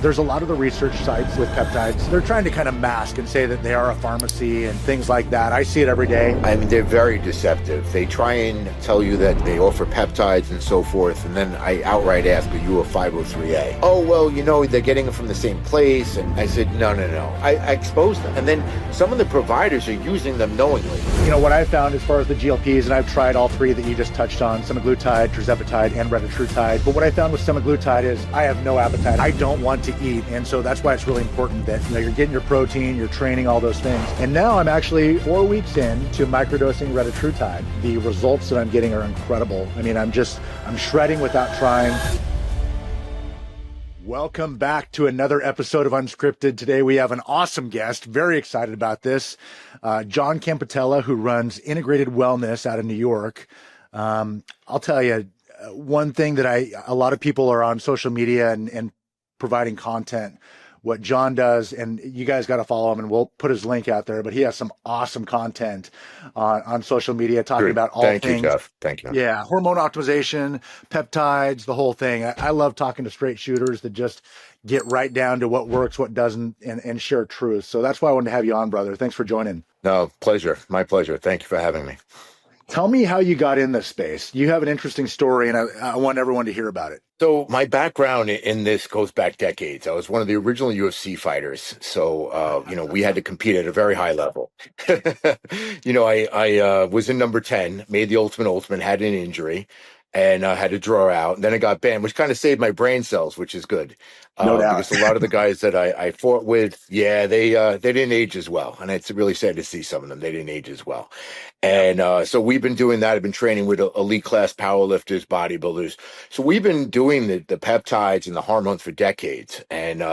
there's a lot of the research sites with peptides, they're trying to kind of mask and say that they are a pharmacy and things like that. I see it every day. I mean, they're very deceptive. They try and tell you that they offer peptides and so forth, and then I outright ask, are you a 503A? Oh, well, they're getting it from the same place. And I said, no. I exposed them. And then some of the providers are using them knowingly. What I've found as far as the GLPs, and I've tried all three that you just touched on, semaglutide, tirzepatide, and retatrutide. But what I found with semaglutide is I have no appetite. I don't want to eat. And so that's why it's really important that you're getting your protein, you're training, all those things. And now I'm actually 4 weeks in to microdosing retatrutide. The results that I'm getting are incredible. I mean, I'm shredding without trying. Welcome back to another episode of Unscripted. Today we have an awesome guest. Very excited about this. John Campatella, who runs Integrated Wellness out of New York. I'll tell you, one thing that a lot of people are on social media and providing content, what John does, and you guys got to follow him, and we'll put his link out there, but he has some awesome content on social media talking about all things. Thank you, Jeff. Thank you. Yeah, hormone optimization, peptides, the whole thing. I love talking to straight shooters that just get right down to what works, what doesn't, and share truth. So that's why I wanted to have you on, brother. Thanks for joining. No, pleasure. My pleasure. Thank you for having me. Tell me how you got in this space. You have an interesting story, and I want everyone to hear about it. So my background in this goes back decades. I was one of the original UFC fighters. So, we had to compete at a very high level. I was in number 10, made the ultimate, had an injury, and had to draw out. And then I got banned, which kind of saved my brain cells, which is good. No doubt. Because a lot of the guys that I fought with, they didn't age as well. And it's really sad to see some of them. They didn't age as well. And so we've been doing that. I've been training with elite class powerlifters, bodybuilders. So we've been doing the peptides and the hormones for decades. And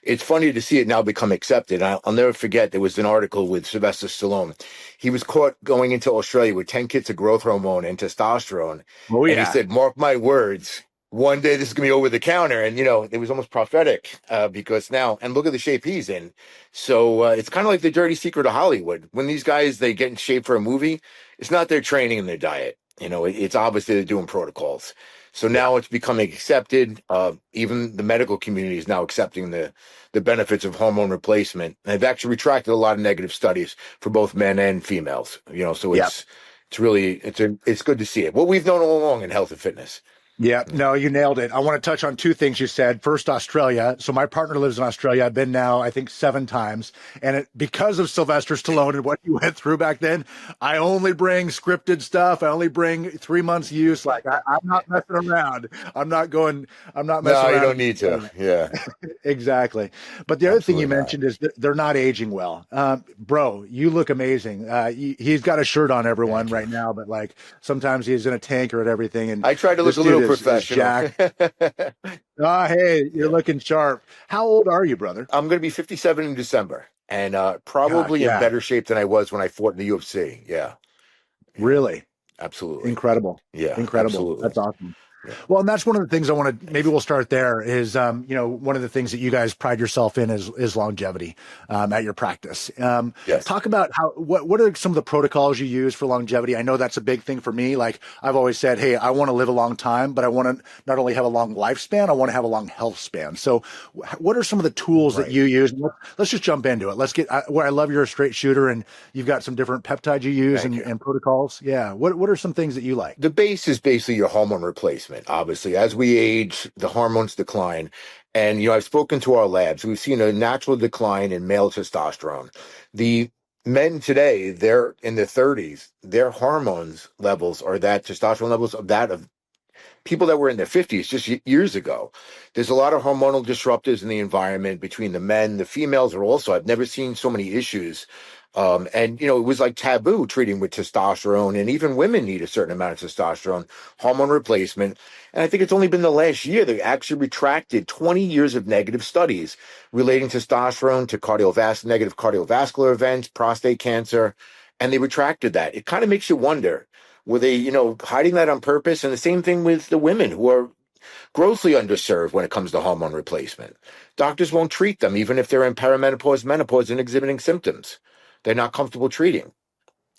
it's funny to see it now become accepted. I'll never forget, there was an article with Sylvester Stallone. He was caught going into Australia with 10 kits of growth hormone and testosterone. Oh, yeah. And he said, mark my words, one day this is going to be over the counter. And, it was almost prophetic because now, and look at the shape he's in. So it's kind of like the dirty secret of Hollywood. When these guys, they get in shape for a movie, it's not their training and their diet. It's obviously they're doing protocols. So now it's becoming accepted. Even the medical community is now accepting the benefits of hormone replacement. And they've actually retracted a lot of negative studies for both men and females. So it's good to see it. What we've known all along in health and fitness. Yeah, no, you nailed it. I want to touch on two things you said. First, Australia. So my partner lives in Australia. I've been now, I think, 7 times. And because of Sylvester Stallone and what he went through back then, I only bring scripted stuff. I only bring 3 months use. Like, I'm not messing around. I'm not messing around. No, you don't need to. Yeah. Exactly. But the other thing you mentioned is that they're not aging well. Bro, you look amazing. He's got a shirt on, everyone, right now, but like sometimes he's in a tank or at everything. And I try to look a little professional. Hey, you're looking sharp. How old are you, brother? I'm going to be 57 in December, and probably in better shape than I was when I fought in the UFC. Yeah. Really? Absolutely. Incredible. Yeah. Incredible. Absolutely. That's awesome. Yeah. Well, and that's one of the things I want to, maybe we'll start there is, one of the things that you guys pride yourself in is longevity, at your practice. Yes. Talk about what are some of the protocols you use for longevity? I know that's a big thing for me. Like I've always said, hey, I want to live a long time, but I want to not only have a long lifespan, I want to have a long health span. So what are some of the tools that you use? Let's just jump into it. Let's where I love you're a straight shooter and you've got some different peptides you use and protocols. Yeah. What are some things that you like? The base is basically your hormone replacement. Obviously, as we age, the hormones decline. And, I've spoken to our labs. We've seen a natural decline in male testosterone. The men today, they're in their 30s. Their hormones levels are that testosterone levels of that of people that were in their 50s just years ago. There's a lot of hormonal disruptors in the environment between the men. The females are also, I've never seen so many issues. It was like taboo treating with testosterone, and even women need a certain amount of testosterone, hormone replacement. And I think it's only been the last year they actually retracted 20 years of negative studies relating testosterone to negative cardiovascular events, prostate cancer, and they retracted that. It kind of makes you wonder, were they, hiding that on purpose? And the same thing with the women who are grossly underserved when it comes to hormone replacement. Doctors won't treat them, even if they're in perimenopause, menopause, and exhibiting symptoms. They're not comfortable treating.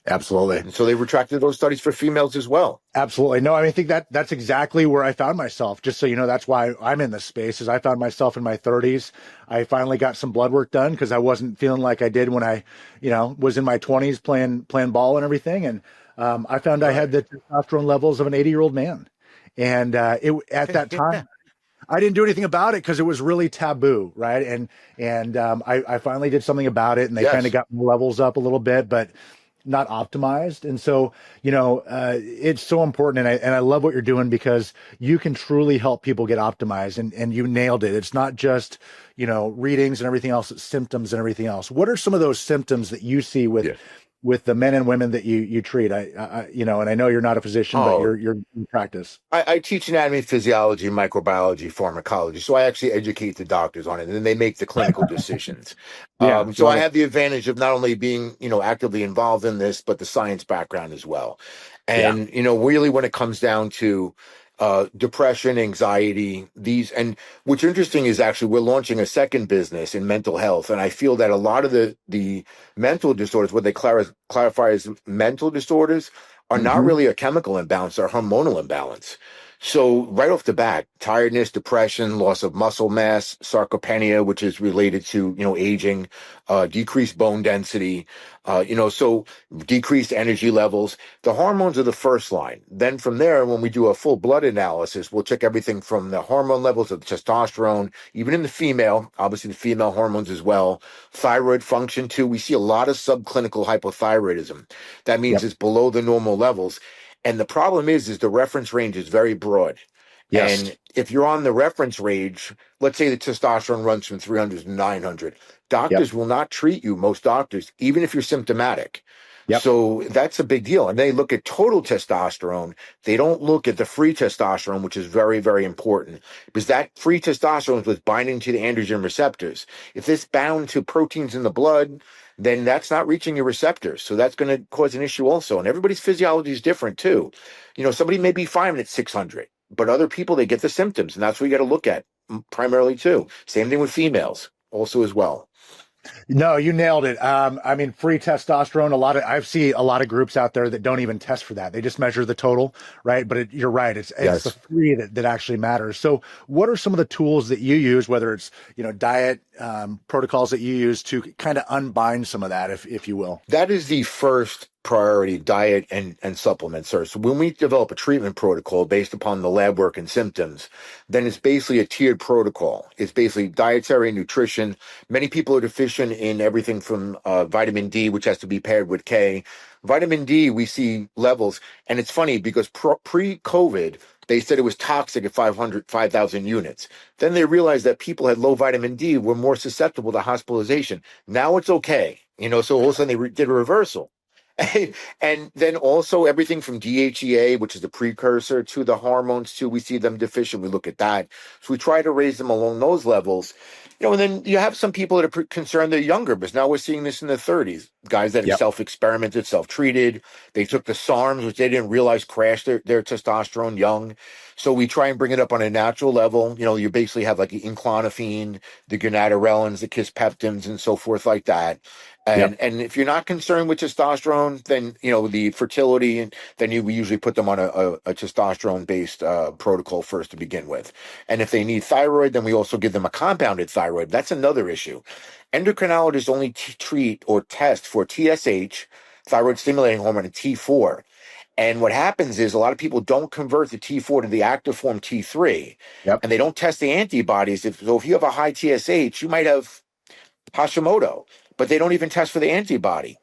Absolutely. And so they retracted those studies for females as well. Absolutely. No, I mean, I think that's exactly where I found myself. Just so you know, that's why I'm in this space is I found myself in my 30s. I finally got some blood work done because I wasn't feeling like I did when I, was in my 20s playing ball and everything. And I found I had Right. the testosterone levels of an 80-year-old man. And at that Yeah. time, I didn't do anything about it because it was really taboo, right? And I finally did something about it, and they kind of Yes. got my levels up a little bit, but not optimized. And so, it's so important, and I love what you're doing because you can truly help people get optimized, and you nailed it. It's not just readings and everything else; it's symptoms and everything else. What are some of those symptoms that you see Yeah. with the men and women that you treat? And I know you're not a physician, but Oh, you're in practice. I teach anatomy, physiology, microbiology, pharmacology. So I actually educate the doctors on it, and then they make the clinical decisions. Yeah, So I love it. have the advantage of not only being, actively involved in this, but the science background as well. Yeah. And, really when it comes down to depression, anxiety, and what's interesting is actually we're launching a second business in mental health. And I feel that a lot of the mental disorders, what they clarify as mental disorders, are not Hmm. really a chemical imbalance, they're hormonal imbalance. So right off the bat, tiredness, depression, loss of muscle mass, sarcopenia, which is related to, aging, decreased bone density, so decreased energy levels. The hormones are the first line. Then from there, when we do a full blood analysis, we'll check everything from the hormone levels of the testosterone, even in the female, obviously the female hormones as well, thyroid function too. We see a lot of subclinical hypothyroidism. That means Yep. it's below the normal levels. And the problem is the reference range is very broad. Yes. And if you're on the reference range, let's say the testosterone runs from 300 to 900, Yep. doctors will not treat you, most doctors, even if you're symptomatic. Yep. So that's a big deal. And they look at total testosterone. They don't look at the free testosterone, which is very, very important because that free testosterone is what's binding to the androgen receptors. If it's bound to proteins in the blood, then that's not reaching your receptors. So that's going to cause an issue also. And everybody's physiology is different too. Somebody may be fine at 600, but other people, they get the symptoms. And that's what you got to look at primarily too. Same thing with females also as well. No, you nailed it. I mean, free testosterone. I've seen a lot of groups out there that don't even test for that. They just measure the total, right? But you're right. It's the Yes. free that actually matters. So, what are some of the tools that you use, whether it's diet protocols that you use to kind of unbind some of that, if you will? That is the first priority, diet and supplements, sir. So when we develop a treatment protocol based upon the lab work and symptoms, then it's basically a tiered protocol. It's basically dietary, nutrition. Many people are deficient in everything from vitamin D, which has to be paired with K. Vitamin D, we see levels, and it's funny because pre-COVID, they said it was toxic at 5,000 units. Then they realized that people had low vitamin D were more susceptible to hospitalization. Now it's okay, so all of a sudden they did a reversal. And then also everything from DHEA, which is the precursor to the hormones, too, we see them deficient. We look at that. So we try to raise them along those levels. And then you have some people that are concerned they're younger, because now we're seeing this in the 30s. Guys that have Yep. self-experimented, self-treated. They took the SARMs, which they didn't realize crashed their testosterone young. So we try and bring it up on a natural level. You basically have like the inclonophen, the gonadorelins, the kispeptins, and so forth like that. Yep. And if you're not concerned with testosterone, then the fertility, and then we usually put them on a testosterone based protocol first to begin with. And if they need thyroid, then we also give them a compounded thyroid. That's another issue. Endocrinologists only treat or test for TSH, thyroid stimulating hormone, and T4. And what happens is a lot of people don't convert the T4 to the active form T3, Yep. and they don't test the antibodies. So if you have a high TSH, you might have Hashimoto, but they don't even test for the antibody.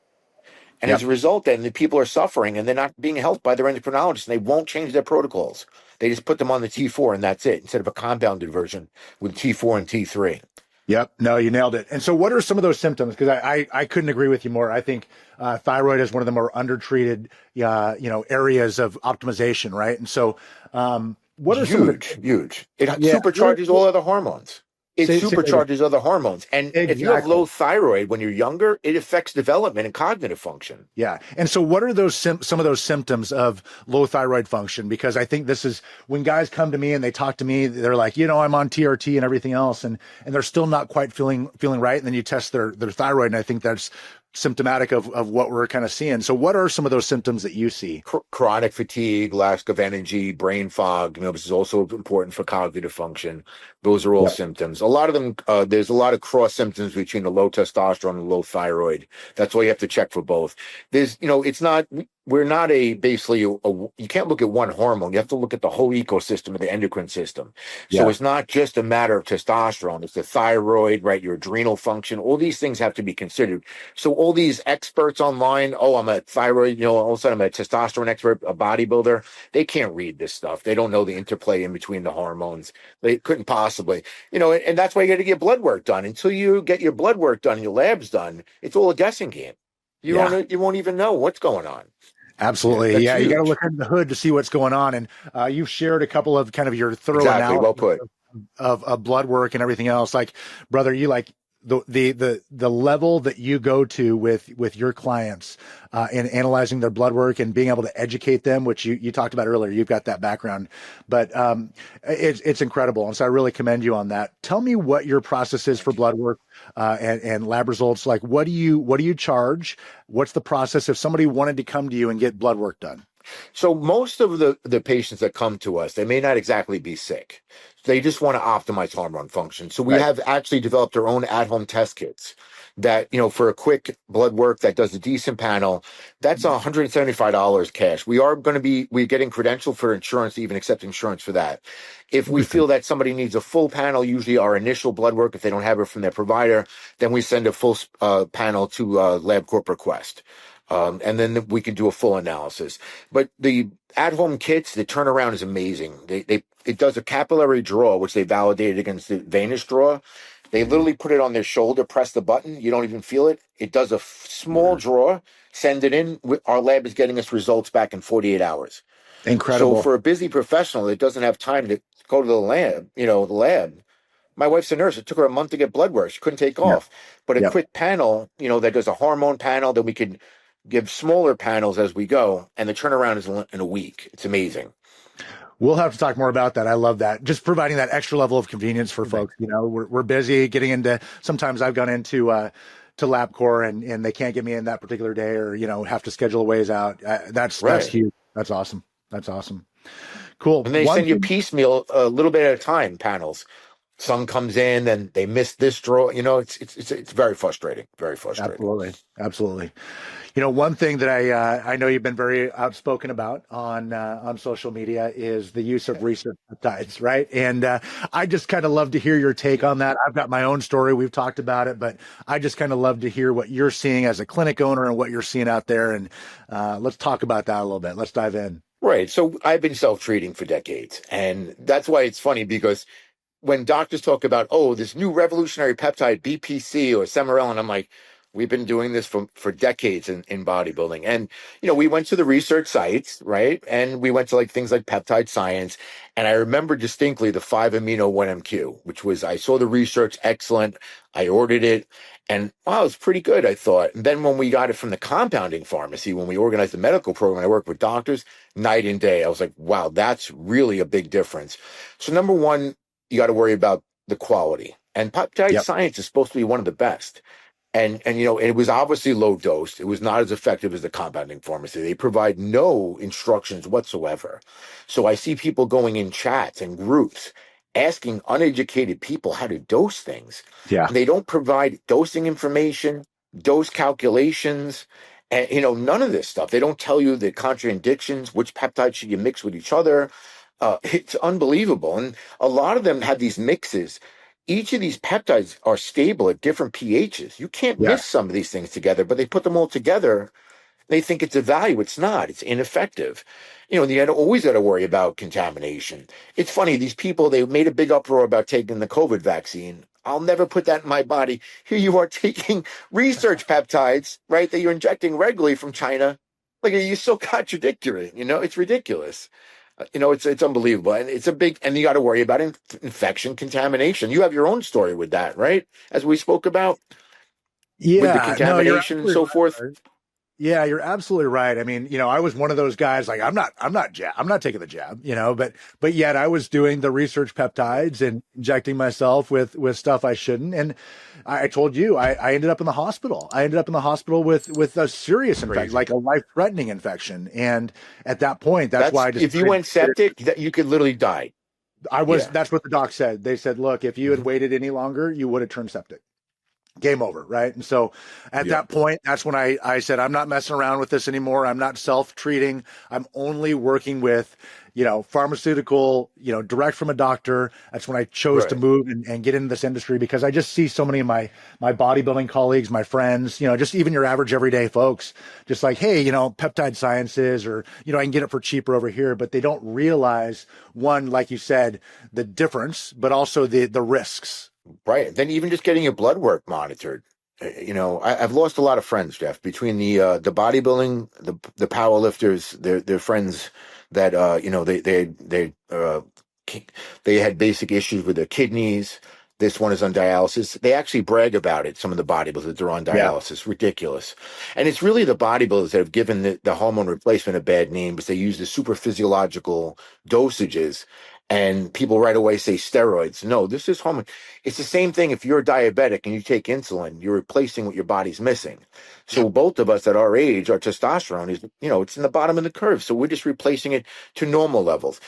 And as Yep. a result, then the people are suffering and they're not being helped by their endocrinologist, and they won't change their protocols. They just put them on the T4 and that's it, instead of a compounded version with T4 and T3. Yep. No, you nailed it. And so, what are some of those symptoms? Because I couldn't agree with you more. I think thyroid is one of the more undertreated, areas of optimization, right? And so, what are some of the Huge, huge. It yeah? supercharges all other hormones. It Say that again. supercharges other hormones. And if you have Exactly. low thyroid when you're younger, it affects development and cognitive function. Yeah. And so what are those some of those symptoms of low thyroid function? Because I think this is when guys come to me and they talk to me, they're like, I'm on TRT and everything else, and they're still not quite feeling right. And then you test their thyroid, and I think that's symptomatic of what we're kind of seeing. So what are some of those symptoms that you see? Chronic fatigue, lack of energy, brain fog. This is also important for cognitive function. Those are all Yep. symptoms. A lot of them, there's a lot of cross symptoms between the low testosterone and low thyroid. That's why you have to check for both. It's not, we're not you can't look at one hormone. You have to look at the whole ecosystem of the endocrine system. So Yeah. it's not just a matter of testosterone. It's the thyroid, right? Your adrenal function. All these things have to be considered. So all these experts online, oh, I'm a thyroid, all of a sudden I'm a testosterone expert, a bodybuilder. They can't read this stuff. They don't know the interplay in between the hormones. They couldn't possibly, and that's why you got to get blood work done. Until you get your blood work done, your labs done, it's all a guessing game. Yeah. You won't even know what's going on. Absolutely. That's Yeah. You got to huge. look under the hood to see what's going on. And you've shared a couple of kind of your thorough Exactly. Well analysis put. of blood work and everything else. Like, brother, you like the level that you go to with your clients in analyzing their blood work and being able to educate them, which you talked about earlier. You've got that background, but it's incredible. And so I really commend you on that. Tell me what your process is for blood work and lab results. Like, what do you charge? What's the process if somebody wanted to come to you and get blood work done? So most of the patients that come to us, they may not exactly be sick. They just want to optimize hormone function. So we Right. have actually developed our own at-home test kits that, for a quick blood work that does a decent panel, that's $175 cash. We're getting credentialed for insurance to even accept insurance for that. If we Interesting. feel that somebody needs a full panel, usually our initial blood work, if they don't have it from their provider, then we send a full panel to LabCorp request. And then we can do a full analysis. But the at-home kits, the turnaround is amazing. It does a capillary draw, which they validated against the venous draw. They literally put it on their shoulder, press the button. You don't even feel it. It does a small draw, send it in. Our lab is getting us results back in 48 hours. So Incredible. for a busy professional that doesn't have time to go to the lab, my wife's a nurse. It took her a month to get blood work. She couldn't take Yeah. off. But a Yeah. quick panel, that does a hormone panel, then we could give smaller panels as we go, and the turnaround is in a week. It's amazing. We'll have to talk more about that. I love that. Just providing that extra level of convenience for Right. folks. We're busy getting into, sometimes I've gone into to LabCorp and they can't get me in that particular day or, have to schedule a ways out. That's Right. huge. That's awesome. That's awesome. Cool. And they One send you thing. piecemeal a little bit at a time panels. Some comes in, then they miss this draw. It's very frustrating. Very frustrating. Absolutely. Absolutely. One thing that I know you've been very outspoken about on social media is the use of research peptides, right? And I just kind of love to hear your take on that. I've got my own story. We've talked about it, but I just kind of love to hear what you're seeing as a clinic owner and what you're seeing out there. And let's talk about that a little bit. Let's dive in. Right. So I've been self-treating for decades, and that's why it's funny because when doctors talk about, oh, this new revolutionary peptide, BPC or Semarelin, I'm like, we've been doing this for decades in bodybuilding. And, we went to the research sites, right? And we went to things like Peptide Science. And I remember distinctly the 5-amino 1MQ, which was, I saw the research, excellent. I ordered it and wow, it's pretty good, I thought. And then when we got it from the compounding pharmacy, when we organized the medical program, I worked with doctors night and day. I was like, wow, that's really a big difference. So number one, you got to worry about the quality. And peptide Yep. science is supposed to be one of the best. And it was obviously low dose. It was not as effective as the compounding pharmacy. They provide no instructions whatsoever. So I see people going in chats and groups asking uneducated people how to dose things. Yeah. And they don't provide dosing information, dose calculations, and none of this stuff. They don't tell you the contraindications, which peptides should you mix with each other. It's unbelievable. And a lot of them have these mixes. Each of these peptides are stable at different pHs. You can't Yeah. miss some of these things together, but they put them all together. They think it's a value. It's not. It's ineffective. You always got to worry about contamination. It's funny. These people, they made a big uproar about taking the COVID vaccine. I'll never put that in my body. Here you are taking research peptides, right, that you're injecting regularly from China. Like, you're so contradictory. It's ridiculous. It's unbelievable, and and you got to worry about infection, contamination. You have your own story with that, right? As we spoke about with the Yeah. No, you're contamination and absolutely so right, forth. brother. Yeah, you're absolutely right. I mean, I was one of those guys like I'm not taking the jab, but yet I was doing the research peptides and injecting myself with stuff I shouldn't. And I told you, I ended up in the hospital. I ended up in the hospital with a serious infection, Crazy. like a life-threatening infection. And at that point, that's why That's I if you decided went septic, that you could literally die. Yeah. that's what the doc said. They said, look, if you had Hmm. waited any longer, you would have turned septic. Game over, right? And so at Yeah. that point, that's when I said, I'm not messing around with this anymore. I'm not self-treating. I'm only working with, pharmaceutical, direct from a doctor. That's when I chose to Right. move and get into this industry because I just see so many of my bodybuilding colleagues, my friends, just even your average everyday folks, just like, hey, peptide sciences or, I can get it for cheaper over here, but they don't realize one, like you said, the difference, but also the risks. Right. Then even just getting your blood work monitored. I've lost a lot of friends, Jeff, between the bodybuilding, the power lifters, their friends that ki- they had basic issues with their kidneys. This one is on dialysis. They actually brag about it. Some of the bodybuilders that they're on Yeah. dialysis, ridiculous. And it's really the bodybuilders that have given the hormone replacement a bad name because they use the super physiological dosages, and people right away say steroids. No, this is hormone. It's the same thing if you're diabetic and you take insulin, you're replacing what your body's missing. So both of us at our age, our testosterone is, it's in the bottom of the curve. So we're just replacing it to normal levels.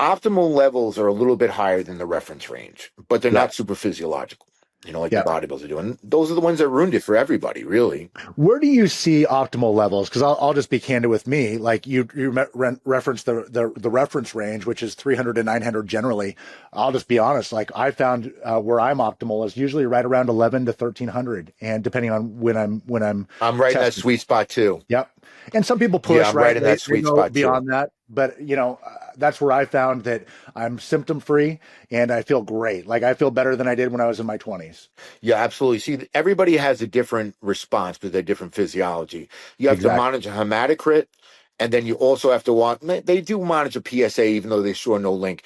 Optimal levels are a little bit higher than the reference range, but they're Yeah. not super physiological, like the Yeah. bodybuilders are doing. Those are the ones that ruined it for everybody, really. Where do you see optimal levels? Because I'll just be candid with me. Like you referenced the reference range, which is 300 to 900 generally. I'll just be honest. Like I found where I'm optimal is usually right around 11 to 1300, and depending on when I'm I'm right in that testing. sweet spot too. Yep. And some people Yeah, push, I'm right? right in that They sweet go spot too. beyond that. But, that's where I found that I'm symptom free and I feel great. Like I feel better than I did when I was in my 20s. Yeah, absolutely. See, everybody has a different response to their different physiology. You have to Exactly. monitor hematocrit, and then you also have to want. They do monitor PSA, even though they show no link.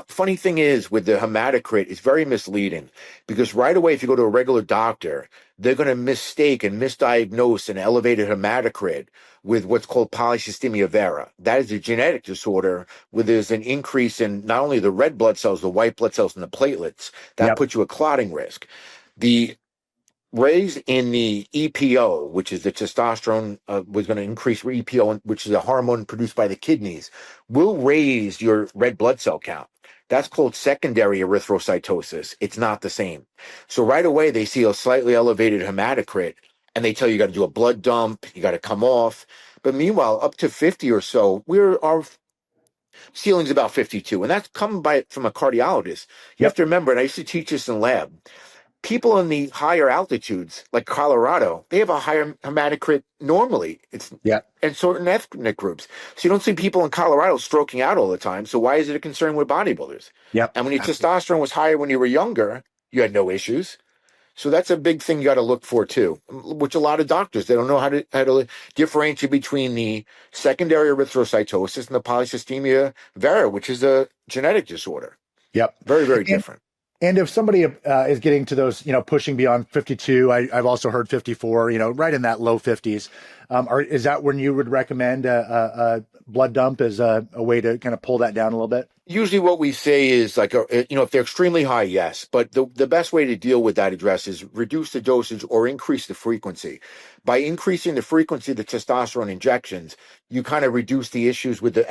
Funny thing is, with the hematocrit, it's very misleading because right away, if you go to a regular doctor, they're going to mistake and misdiagnose an elevated hematocrit with what's called polycythemia vera. That is a genetic disorder where there's an increase in not only the red blood cells, the white blood cells, and the platelets. That Yep. puts you at clotting risk. The raise in the EPO, which is the testosterone, was going to increase EPO, which is a hormone produced by the kidneys, will raise your red blood cell count. That's called secondary erythrocytosis. It's not the same. So right away, they see a slightly elevated hematocrit, and they tell you got to do a blood dump, you got to come off. But meanwhile, up to 50 or so, our ceiling's about 52, and that's coming by from a cardiologist. You have Yep. to remember, and I used to teach this in lab, people in the higher altitudes, like Colorado, they have a higher hematocrit normally. It's Yep. and certain ethnic groups. So you don't see people in Colorado stroking out all the time. So why is it a concern with bodybuilders? Yep. And when your Absolutely. testosterone was higher when you were younger, you had no issues. So that's a big thing you got to look for too, which a lot of doctors they don't know how to differentiate between the secondary erythrocytosis and the polycythemia vera, which is a genetic disorder. Yep. Very, very And different. And if somebody is getting to those, pushing beyond 52, I've also heard 54, right in that low 50s. Is that when you would recommend a blood dump as a way to kind of pull that down a little bit? Usually what we say is like if they're extremely high, yes, but the best way to deal with that address is reduce the dosage or increase the frequency. By increasing the frequency of the testosterone injections, you kind of reduce the issues with the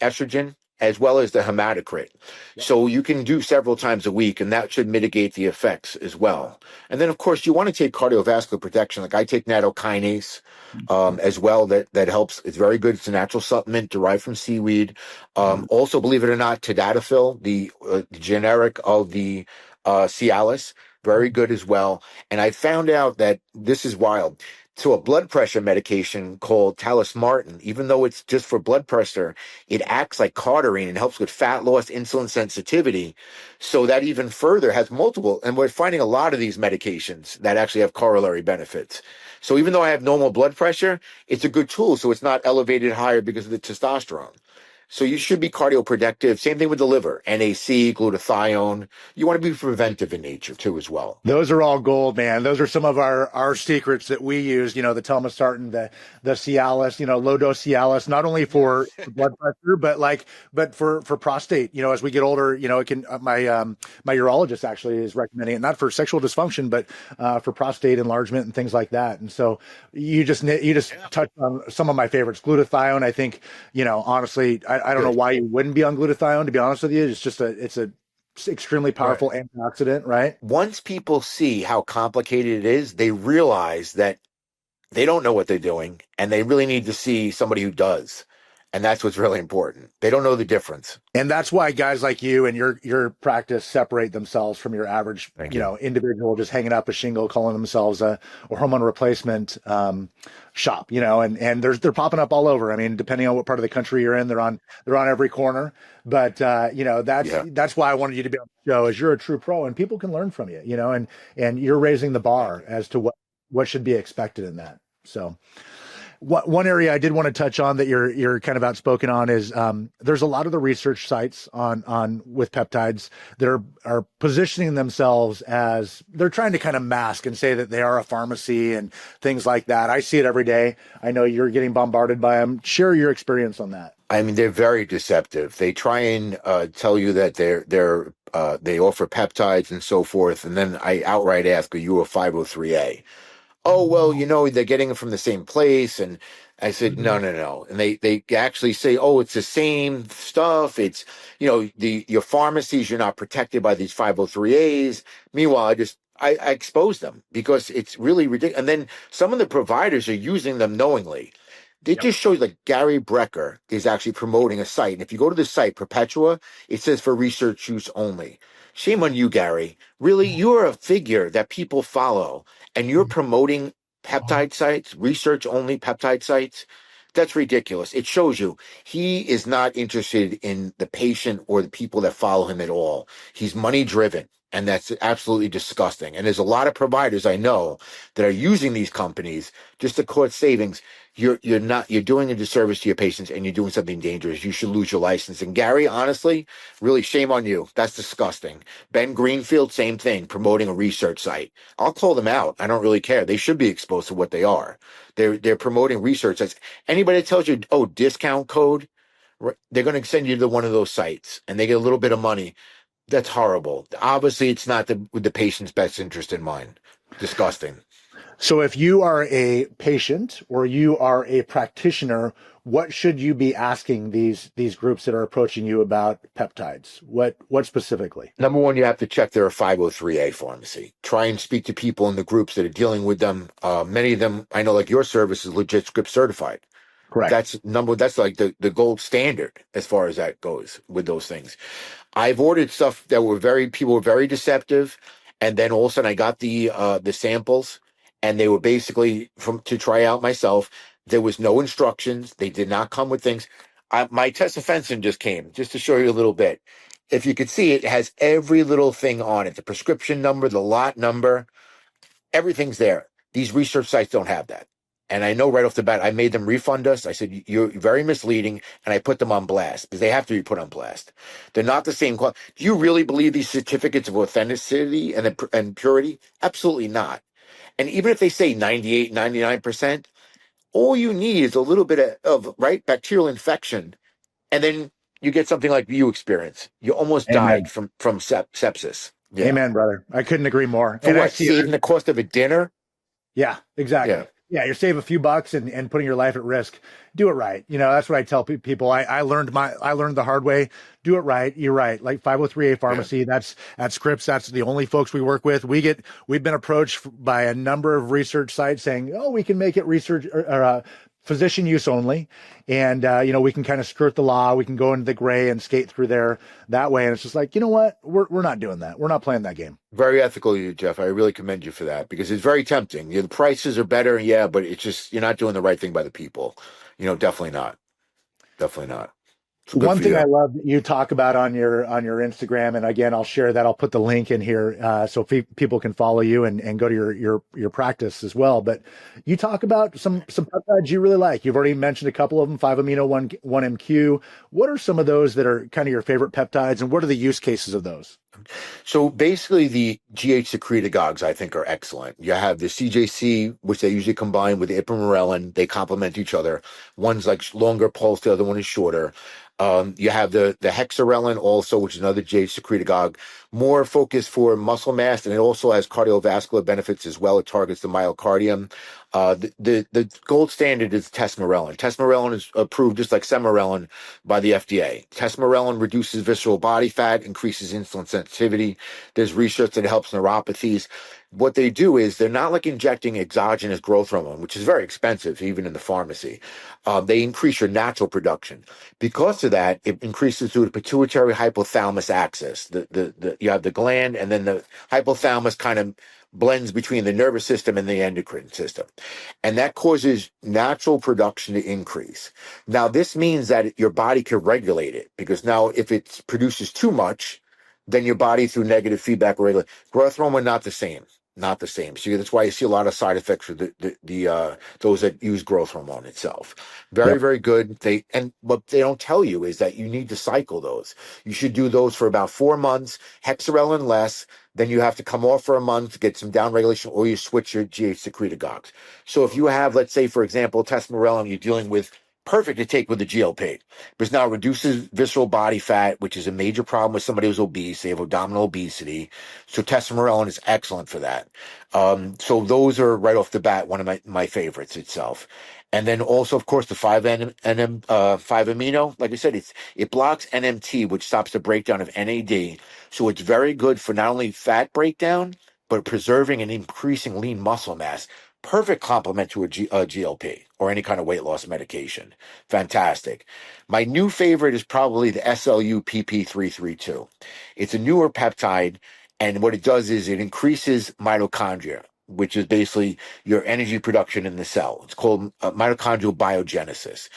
estrogen as well as the hematocrit. Yep. So you can do several times a week, and that should mitigate the effects as well. And then, of course, you want to take cardiovascular protection. Like I take nattokinase as well. That helps. It's very good. It's a natural supplement derived from seaweed. Also, believe it or not, tadalafil, the generic of the Cialis, very good as well. And I found out that this is wild. So a blood pressure medication called talismartin, even though it's just for blood pressure, it acts like cardarine and helps with fat loss, insulin sensitivity. So that even further has multiple, and we're finding a lot of these medications that actually have corollary benefits. So even though I have normal blood pressure, it's a good tool. So it's not elevated higher because of the testosterone. So you should be cardioprotective. Same thing with the liver, NAC, glutathione. You want to be preventive in nature too, as well. Those are all gold, man. Those are some of our secrets that we use, the telmisartan, the Cialis, low dose Cialis, not only for blood pressure, but for prostate. As we get older, it can, my urologist actually is recommending it, not for sexual dysfunction, but for prostate enlargement and things like that. And so you just touched on some of my favorites. Glutathione, I think, honestly, I don't know Good. why you wouldn't be on glutathione, to be honest with you. It's a extremely Right. powerful antioxidant, right? Once people see how complicated it is, they realize that they don't know what they're doing, and they really need to see somebody who does. And that's what's really important. They don't know the difference. And that's why guys like you and your practice separate themselves from your average, Thank you. individual just hanging up a shingle, calling themselves a hormone replacement shop, and they're popping up all over. I mean, depending on what part of the country you're in, they're on every corner. But that's Yeah. that's why I wanted you to be on the show, is you're a true pro and people can learn from you, and you're raising the Thank bar you. as to what should be expected in that. So. One area I did want to touch on that you're kind of outspoken on is there's a lot of the research sites on with peptides that are positioning themselves as they're trying to kind of mask and say that they are a pharmacy and things like that. I see it every day. I know you're getting bombarded by them. Share your experience on that. I mean, they're very deceptive. They try and tell you that they offer peptides and so forth, and then I outright ask, "Are you a 503A?" Oh, well, they're getting it from the same place. And I said, no, Mhm. no, no. And they actually say, oh, it's the same stuff. It's, your pharmacies, you're not protected by these 503As. Meanwhile, I expose them because it's really ridiculous. And then some of the providers are using them knowingly. It Yep. just shows like Gary Brecker is actually promoting a site. And if you go to the site, Perpetua, it says for research use only. Shame on you, Gary. Really, you're a figure that people follow and you're promoting peptide sites, research only peptide sites. That's ridiculous. It shows you he is not interested in the patient or the people that follow him at all. He's money driven. And that's absolutely disgusting. And there's a lot of providers I know that are using these companies just to court savings. You're doing a disservice to your patients and you're doing something dangerous. You should lose your license. And Gary, honestly, really shame on you. That's disgusting. Ben Greenfield, same thing, promoting a research site. I'll call them out. I don't really care. They should be exposed to what they are. They're promoting research sites. Anybody that tells you, oh, discount code, they're going to send you to one of those sites and they get a little bit of money. That's horrible. Obviously, it's not with the patient's best interest in mind. Disgusting. So if you are a patient or you are a practitioner, what should you be asking these groups that are approaching you about peptides? What specifically? Number one, you have to check their 503A pharmacy. Try and speak to people in the groups that are dealing with them. Many of them, I know, like your service is legit script certified. Correct. That's like the gold standard as far as that goes with those things. I've ordered stuff that people were very deceptive, and then all of a sudden I got the samples, and they were basically to try out myself. There was no instructions. They did not come with things. My tesofensin just came, just to show you a little bit. If you could see, it has every little thing on it: the prescription number, the lot number, everything's there. These research sites don't have that. And I know right off the bat, I made them refund us. I said, you're very misleading. And I put them on blast because they have to be put on blast. They're not the same quality. Do you really believe these certificates of authenticity and purity? Absolutely not. And even if they say 98, 99%, all you need is a little bit of right bacterial infection. And then you get something like you experience. You almost died Amen. from sepsis. Yeah. Amen, brother. I couldn't agree more. For And I what? see it. Saving the cost of a dinner? Yeah, Yeah. exactly. Yeah, you're saving a few bucks and putting your life at risk. Do it right. That's what I tell people. I learned the hard way. Do it right. You're right. Like 503A Yeah. pharmacy, that's at Scripps. That's the only folks we work with. We've been approached by a number of research sites saying, oh, we can make it research or physician use only. And, we can kind of skirt the law. We can go into the gray and skate through there that way. And it's just like, you know what? We're not doing that. We're not playing that game. Very ethical of you, Jeff. I really commend you for that because it's very tempting. The prices are better, yeah, but it's just you're not doing the right thing by the people. Definitely not. Definitely not. So good One for thing I you. love that you talk about on your Instagram, and again, I'll share that. I'll put the link in here so people can follow you and go to your practice as well. But you talk about some peptides you really like. You've already mentioned a couple of them, 5-amino one MQ. What are some of those that are kind of your favorite peptides, and what are the use cases of those? So basically, the GH secretagogues I think are excellent. You have the CJC, which they usually combine with the ipamorelin. They complement each other. One's like longer pulse, the other one is shorter. You have the hexarelin also, which is another GH secretagogue, more focused for muscle mass, and it also has cardiovascular benefits as well. It targets the myocardium. The gold standard is tesmorelin. Tesmorelin is approved just like semarelin by the FDA. Tesmorelin reduces visceral body fat, increases insulin sensitivity. There's research that helps neuropathies. What they do is they're not like injecting exogenous growth hormone, which is very expensive, even in the pharmacy. They increase your natural production. Because of that, it increases through the pituitary hypothalamus axis. You have the gland, and then the hypothalamus kind of blends between the nervous system and the endocrine system. And that causes natural production to increase. Now, this means that your body can regulate it because now if it produces too much, then your body through negative feedback will regulate. Growth hormone, not the same. Not the same. So that's why you see a lot of side effects with those that use growth hormone itself. Very, Yep. very good. And what they don't tell you is that you need to cycle those. You should do those for about 4 months, hexarelin less. Then you have to come off for a month to get some down regulation, or you switch your GH secretagogues. So if you have, let's say, for example, tesmorelin, you're dealing with perfect to take with the GLP because now it reduces visceral body fat, which is a major problem with somebody who's obese. They have abdominal obesity. So tesmorelin is excellent for that. So those are right off the bat one of my favorites itself. And then also, of course, the 5 amino. Like I said, it blocks NMT, which stops the breakdown of NAD. So it's very good for not only fat breakdown, but preserving and increasing lean muscle mass. Perfect complement to a GLP or any kind of weight loss medication. Fantastic. My new favorite is probably the SLU PP332. It's a newer peptide, and what it does is it increases mitochondria, which is basically your energy production in the cell. It's called mitochondrial biogenesis.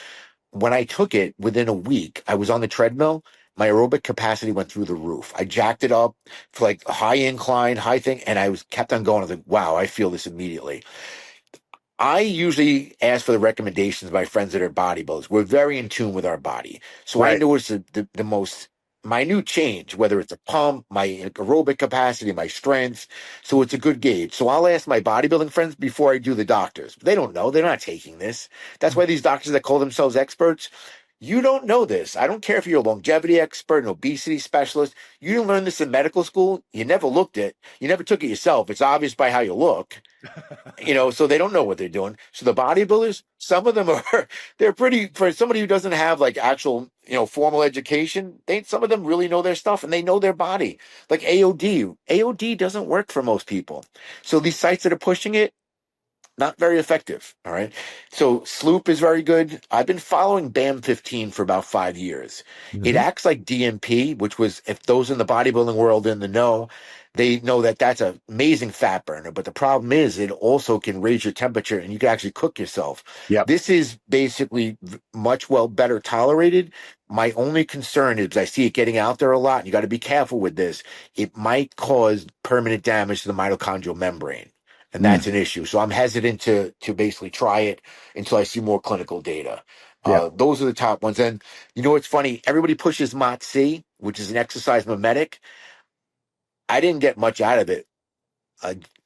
When I took it within a week, I was on the treadmill. My aerobic capacity went through the roof. I jacked it up for like a high incline, high thing, and I was kept on going. I was like, wow, I feel this immediately. I usually ask for the recommendations of my friends that are bodybuilders. We're very in tune with our body. So I Right. notice the most minute change, whether it's a pump, my aerobic capacity, my strength. So it's a good gauge. So I'll ask my bodybuilding friends before I do the doctors. They don't know. They're not taking this. That's why these doctors that call themselves experts, you don't know this. I don't care if you're a longevity expert, an obesity specialist. You didn't learn this in medical school. You never looked it. You never took it yourself. It's obvious by how you look, so they don't know what they're doing. So the bodybuilders, some of them are, they're pretty, for somebody who doesn't have like actual, formal education, some of them really know their stuff and they know their body. Like AOD doesn't work for most people. So these sites that are pushing it, not very effective. All right. So Sloop is very good. I've been following BAM 15 for about 5 years. It Hmm. acts like DMP, which was, if those in the bodybuilding world in the know, they know that that's an amazing fat burner. But the problem is it also can raise your temperature and you can actually cook yourself. Yep. This is basically much better tolerated. My only concern is I see it getting out there a lot. And you got to be careful with this. It might cause permanent damage to the mitochondrial membrane, and Mm. that's an issue. So I'm hesitant to basically try it until I see more clinical data. Yep. Those are the top ones. And you know what's funny? Everybody pushes MOTS-c, which is an exercise mimetic. I didn't get much out of it.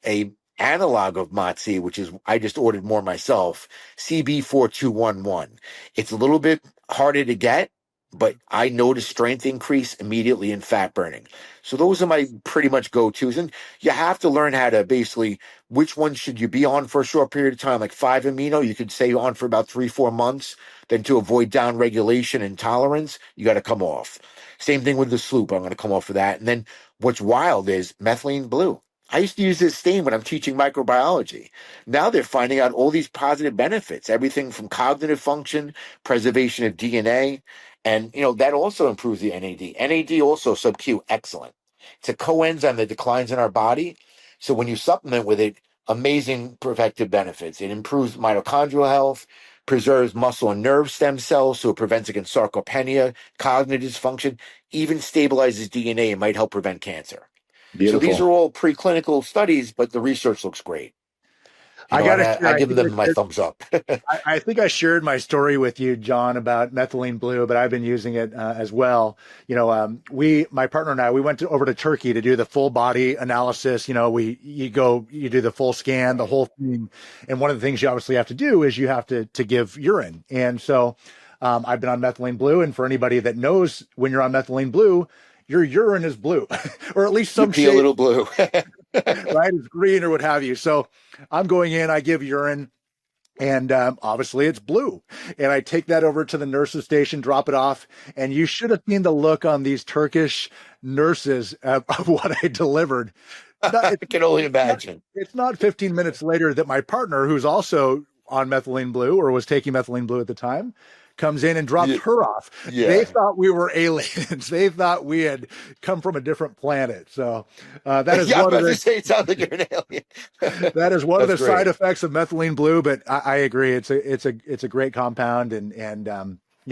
A analog of MOTS-c, which is I just ordered more myself, CB4211. It's a little bit harder to get, but I noticed strength increase immediately in fat burning. So those are my pretty much go-tos. And you have to learn how to basically, which one should you be on for a short period of time? Like 5 amino, you could stay on for about 3-4 months. Then to avoid down regulation and tolerance, you got to come off. Same thing with the sloop. I'm going to come off for that. And then what's wild is methylene blue. I used to use this stain when I'm teaching microbiology. Now they're finding out all these positive benefits, everything from cognitive function, preservation of DNA, and that also improves the NAD. NAD also sub-Q, excellent. It's a coenzyme that declines in our body. So when you supplement with it, amazing protective benefits. It improves mitochondrial health, preserves muscle and nerve stem cells, so it prevents against sarcopenia, cognitive dysfunction, even stabilizes DNA and might help prevent cancer. So these Beautiful. are all preclinical studies, but the research looks great. You I know, got and to I share. give them my thumbs up. I think I shared my story with you, John, about methylene blue, but I've been using it as well. My partner and I, we went over to Turkey to do the full body analysis. You do the full scan, the whole thing. And one of the things you obviously have to do is you have to give urine. And so, I've been on methylene blue. And for anybody that knows, when you're on methylene blue, your urine is blue, or at least You some pee a shade, little blue. right? It's green or what have you. So I'm going in, I give urine. And obviously it's blue. And I take that over to the nurse's station, drop it off. And you should have seen the look on these Turkish nurses of what I delivered. I It's can only not, imagine. it's not 15 minutes later that my partner, who's also on methylene blue or was taking methylene blue at the time, comes in and drops Yeah. her off. They Yeah. thought we were aliens. They thought we had come from a different planet. So that is Yeah, I'm one of about to the say it sounds like you're an alien. that is one of That's the side great. effects of methylene blue, but I agree. It's a great compound, and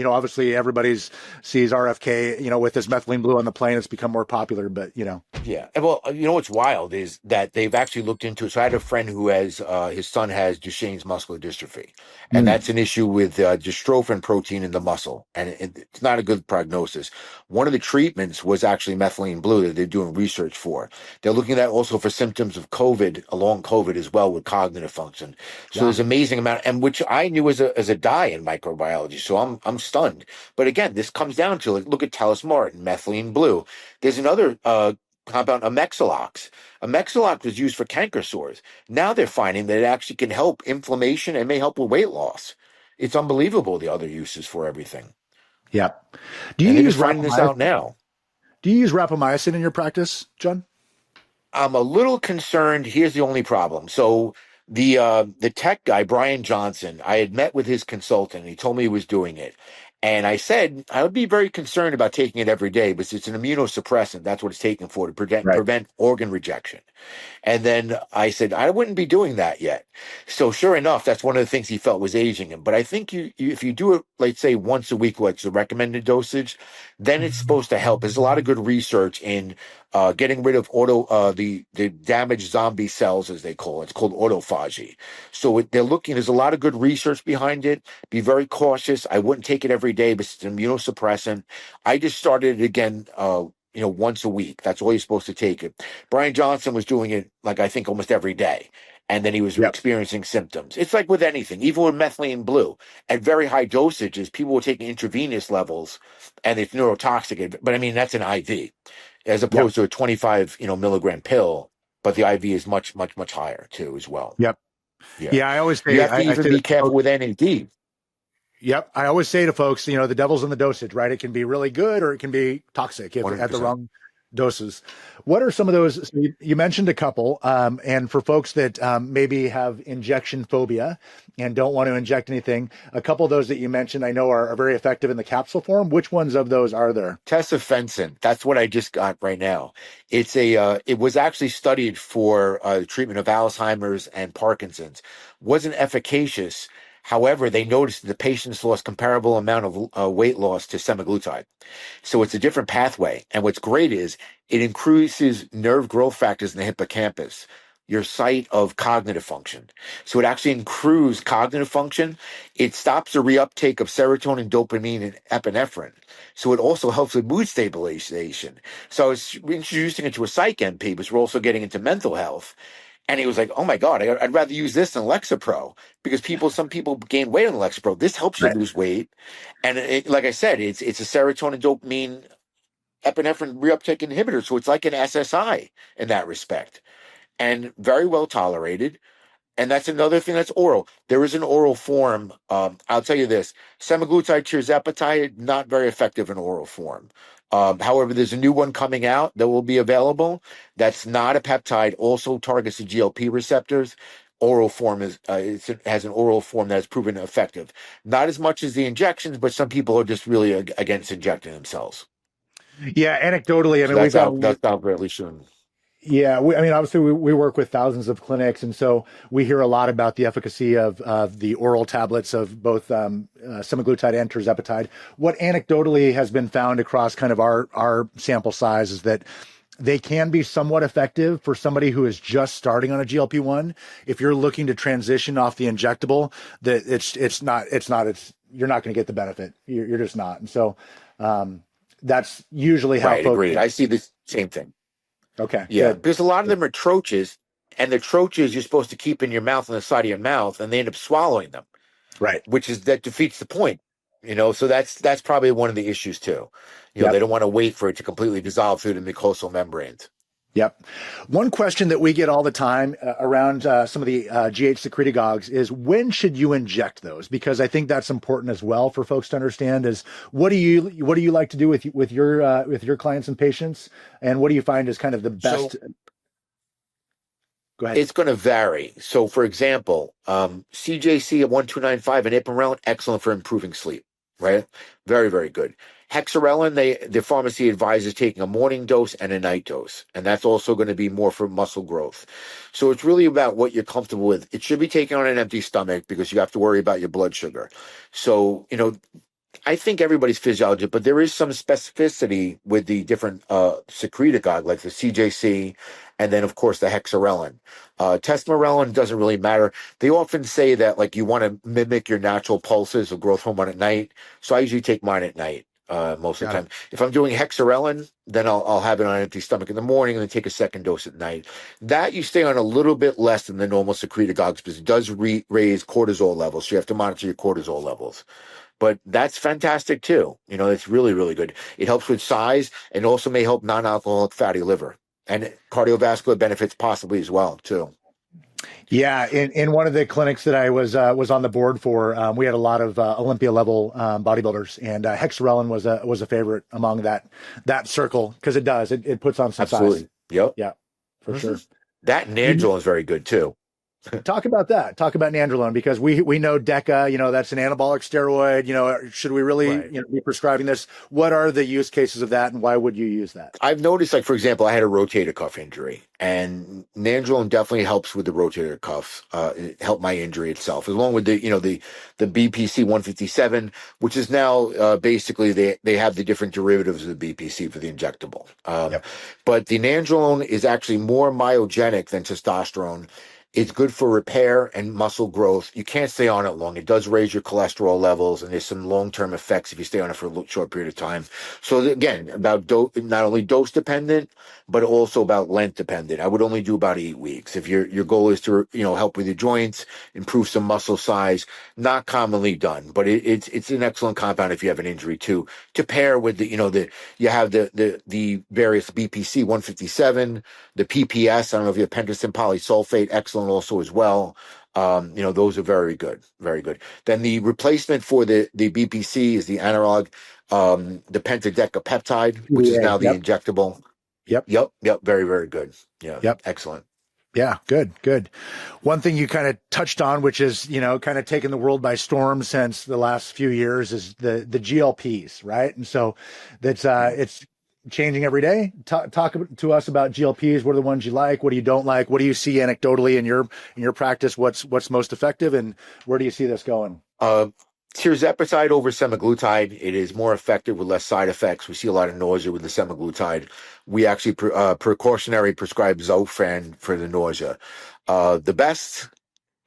obviously everybody's sees RFK, with this methylene blue on the plane. It's become more popular, but Yeah. And well, you know what's wild is that they've actually looked into it. So I had a friend who has his son has Duchenne's muscular dystrophy, and mm, that's an issue with dystrophin protein in the muscle, and it's not a good prognosis. One of the treatments was actually methylene blue that they're doing research for. They're looking at also for symptoms of COVID, long COVID as well with cognitive function. So yeah, there's amazing amount, and which I knew as a dye in microbiology. So I'm stunned. But again, this comes down to like, look at Talis Martin, methylene blue. There's another compound Amexalox. Amexalox was used for canker sores. Now they're finding that it actually can help inflammation and may help with weight loss. It's unbelievable the other uses for everything. yeah. Do you And they're use just finding this out rapamycin? now. Do you use rapamycin in your practice, John? I'm a little concerned. Here's the only problem. So the tech guy, Brian Johnson, I had met with his consultant. He told me he was doing it. And I said, I would be very concerned about taking it every day because it's an immunosuppressant. That's what it's taken for to Right. prevent organ rejection. And then I said, I wouldn't be doing that yet. So sure enough, that's one of the things he felt was aging him. But I think if you do it, let's say once a week, what's the recommended dosage, then it's supposed to help. There's a lot of good research in getting rid of the damaged zombie cells, as they call it. It's called autophagy. So they're looking. There's a lot of good research behind it. Be very cautious. I wouldn't take it every day, but it's an immunosuppressant. I just started it again. Once a week. That's all you're supposed to take it. Brian Johnson was doing it like I think almost every day. And then he was Yep. experiencing symptoms. It's like with anything, even with methylene blue. At very high dosages, people were taking intravenous levels and it's neurotoxic. But I mean, that's an IV as Yep. opposed to a 25, milligram pill. But the IV is much, much, much higher too, as well. Yep. Yeah. Yeah. I always You say, have to I even say be that to careful folks. with NAD. Yep. I always say to folks, the devil's in the dosage, right? It can be really good or it can be toxic if at the 100%. wrong doses. What are some of those? So you mentioned a couple, and for folks that maybe have injection phobia and don't want to inject anything, a couple of those that you mentioned I know are very effective in the capsule form. Which ones of those are there? Tesofensin. That's what I just got right now. It was actually studied for treatment of Alzheimer's and Parkinson's. Wasn't efficacious. However, they noticed the patients lost comparable amount of weight loss to semaglutide. So it's a different pathway. And what's great is it increases nerve growth factors in the hippocampus, your site of cognitive function. So it actually improves cognitive function. It stops the reuptake of serotonin, dopamine, and epinephrine. So it also helps with mood stabilization. So I was introducing it to a psych MP, but we're also getting into mental health. And he was like, "Oh my God, I'd rather use this than Lexapro because some people gain weight on Lexapro. This helps you Right. lose weight." And like I said, it's a serotonin, dopamine, epinephrine reuptake inhibitor. So it's like an SSI in that respect, and very well tolerated. And that's another thing that's oral. There is an oral form. I'll tell you this: semaglutide, tirzepatide, not very effective in oral form. However, there's a new one coming out that will be available. That's not a peptide. Also targets the GLP receptors. Oral form it has an oral form that has proven effective. Not as much as the injections, but some people are just really against injecting themselves. Yeah. Anecdotally, I So mean, we've that's got out. That's out fairly soon. Yeah, I mean, obviously, we work with thousands of clinics, and so we hear a lot about the efficacy of the oral tablets of both semaglutide and tirzepatide. What anecdotally has been found across kind of our sample size is that they can be somewhat effective for somebody who is just starting on a GLP-1. If you're looking to transition off the injectable, that it's you're not going to get the benefit. You're just not, and so that's usually how Right, folks. agreed. I see the same thing. Okay, Yeah, good. because a lot of them are troches, and the troches you're supposed to keep in your mouth on the side of your mouth, and they end up swallowing them, Right. which is that defeats the point. So that's probably one of the issues too. They Yep. don't want to wait for it to completely dissolve through the mucosal membranes. Yep. One question that we get all the time around some of the GH secretagogues is when should you inject those? Because I think that's important as well for folks to understand is what do you like to do with your clients and patients, and what do you find is kind of the best? So Go ahead. it's going to vary. So, for example, CJC at 1295 and ipamorelin, excellent for improving sleep, right? Very, very good. Hexarelin, the pharmacy advises taking a morning dose and a night dose, and that's also going to be more for muscle growth. So it's really about what you're comfortable with. It should be taken on an empty stomach because you have to worry about your blood sugar. So, I think everybody's physiology, but there is some specificity with the different secretagogue, like the CJC, and then of course the hexarelin. Tesmorelin doesn't really matter. They often say that like you want to mimic your natural pulses of growth hormone at night. So I usually take mine at night most of the Got it. time. If I'm doing hexarelin, then I'll have it on an empty stomach in the morning and then take a second dose at night. That you stay on a little bit less than the normal secretagogues because it does raise cortisol levels. So you have to monitor your cortisol levels, but that's fantastic too. It's really, really good. It helps with size and also may help non-alcoholic fatty liver and cardiovascular benefits possibly as well too. Yeah, in one of the clinics that I was on the board for, we had a lot of Olympia level bodybuilders, and Hexarelin was a favorite among that circle because it puts on some size. Absolutely. Yep. Yeah, for Mhm. sure. That and You Nandrolone is very good too. talk about that. Talk about nandrolone because we know DECA. That's an anabolic steroid. Should we really Right. be prescribing this? What are the use cases of that, and why would you use that? I've noticed, like, for example, I had a rotator cuff injury, and Nandrolone definitely helps with the rotator cuff. It helped my injury itself, along with the BPC 157, which is now basically they have the different derivatives of the BPC for the injectable. Yep. But the Nandrolone is actually more myogenic than testosterone. It's good for repair and muscle growth. You can't stay on it long. It does raise your cholesterol levels, and there's some long-term effects if you stay on it for a short period of time. So again, about not only dose dependent, but also about length dependent. I would only do about 8 weeks. If your goal is to help with your joints, improve some muscle size, not commonly done, but it's an excellent compound if you have an injury too. To pair with you have the various BPC 157, the PPS. I don't know if you have pentosan polysulfate, excellent also as well. Those are very good, very good. Then the replacement for the BPC is the analog, the pentadecapeptide, which is Yeah. now the Yep. injectable. Yep. Yep, very, very good. Yeah, Yep. excellent. Yeah, good, good. One thing you kind of touched on, which is, kind of taken the world by storm since the last few years, is the GLPs, right? And so that's it's changing every day. Talk to us about GLPs. What are the ones you like? What do you don't like? What do you see anecdotally in your practice? What's most effective, and where do you see this going? Uh, Tirzepatide over semaglutide. It is more effective with less side effects. We see a lot of nausea with the semaglutide. We actually precautionary prescribe Zofran for the nausea. The best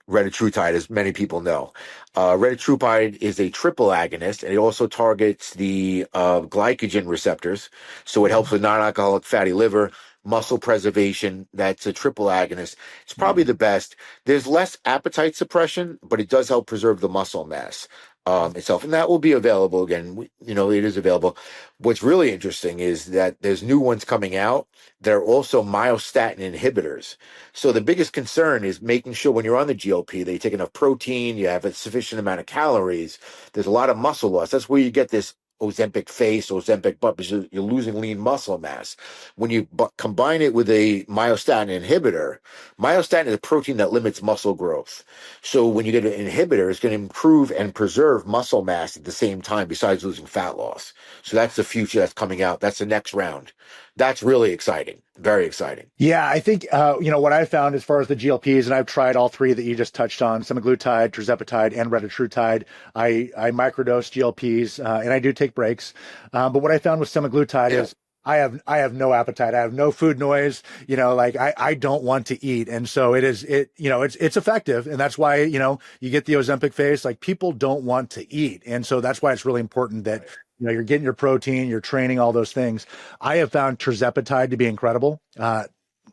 retatrutide, as many people know. Retatrutide is a triple agonist, and it also targets the glycogen receptors. So it helps with non-alcoholic fatty liver, muscle preservation. That's a triple agonist. It's probably Mhm. the best. There's less appetite suppression, but it does help preserve the muscle mass itself, and that will be available again. It is available. What's really interesting is that there's new ones coming out. They're also myostatin inhibitors. So the biggest concern is making sure when you're on the GLP that you take enough protein, you have a sufficient amount of calories. There's a lot of muscle loss. That's where you get this Ozempic face, Ozempic butt, because you're losing lean muscle mass. When you combine it with a myostatin inhibitor, myostatin is a protein that limits muscle growth. So when you get an inhibitor, it's going to improve and preserve muscle mass at the same time, besides losing fat loss. So that's the future that's coming out. That's the next round. That's really exciting. Very exciting. Yeah, I think what I found as far as the GLPs, and I've tried all three that you just touched on: semaglutide, tirzepatide, and retatrutide. I microdose GLPs, and I do take breaks. But what I found with semaglutide Yeah. is I have no appetite. I have no food noise. Like I don't want to eat, and so it's effective, and that's why you get the Ozempic face. Like people don't want to eat, and so that's why it's really important that you're getting your protein, you're training, all those things. I have found tirzepatide to be incredible.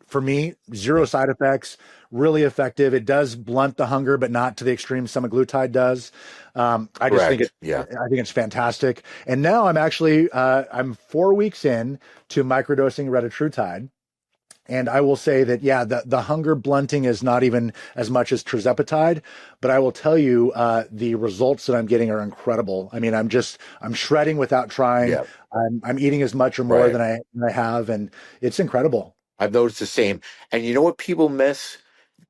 For me, zero side effects, really effective. It does blunt the hunger, but not to the extreme semaglutide does. I just think Correct. Yeah. I think it's fantastic. And now I'm 4 weeks in to microdosing retatrutide. And I will say that, yeah, the hunger blunting is not even as much as tirzepatide, but I will tell you, the results that I'm getting are incredible. I mean, I'm shredding without trying. Yeah. I'm eating as much or more Right. than I have, and it's incredible. I've noticed the same. And you know what people miss?